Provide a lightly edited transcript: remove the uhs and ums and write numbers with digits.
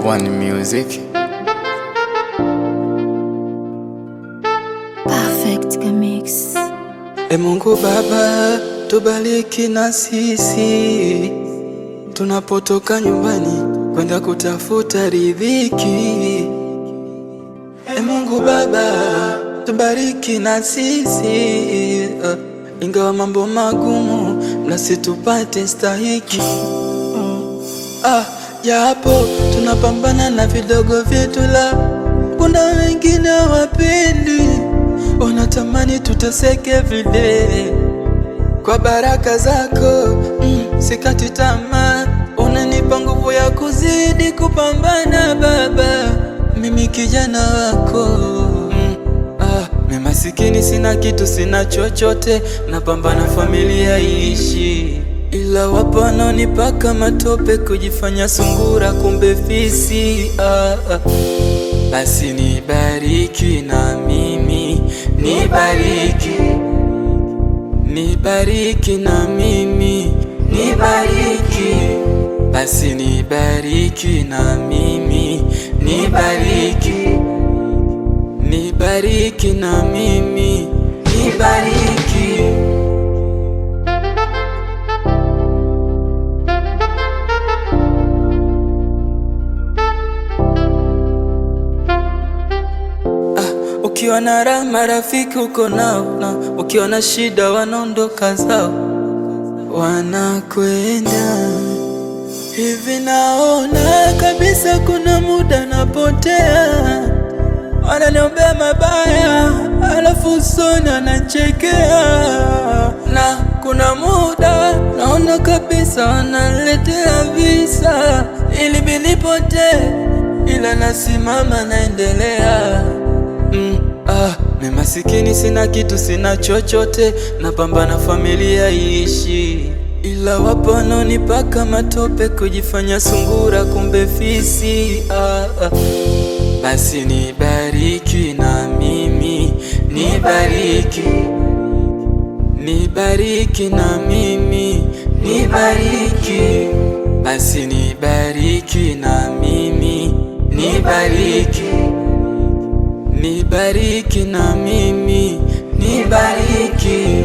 One Music. Perfect Mix. Mungu Baba, tubariki na sisi tunapotoka nyumbani kwenda kutafuta riziki. Mungu Baba, tubariki na sisi ingawa mambo magumu nasi tupate stahiki. Japo tunapambana na vidogo vyetu, la kuna wengine wapendi, wanatamani tuteseke vile. Kwa baraka zako sikati tamaa, unanipa nguvu ya kuzidi kupambana Baba. Mimi kijana wako mimi masikini, sina kitu, sina chochote, napambana familia iishi, ila wapo wanaonipaka matope, kujifanya sungura kumbe fisi. Basi nibariki na mimi, nibariki na mimi, nibariki. Basi nibariki na mimi, nibariki na mimi, nibariki. Ukiwa na raha marafiki uko nao, na ukiwa na shida wanaondoka zao, wanakwenda hivi. Naona kabisa kuna muda napotea, wananiombea mabaya alafu usoni wanachekea, na kuna muda naona kabisa wanaletea visa ili nipotee, ila nasimama naendelea. Mimi masikini, sina kitu, sina chochote, napambana familia iishi, ila wapo wanaonipaka matope, kujifanya sungura kumbe fisi. Basi nibariki na mimi, nibariki na mimi, nibariki. Basi nibariki na mimi, nibariki na mimi, nibariki.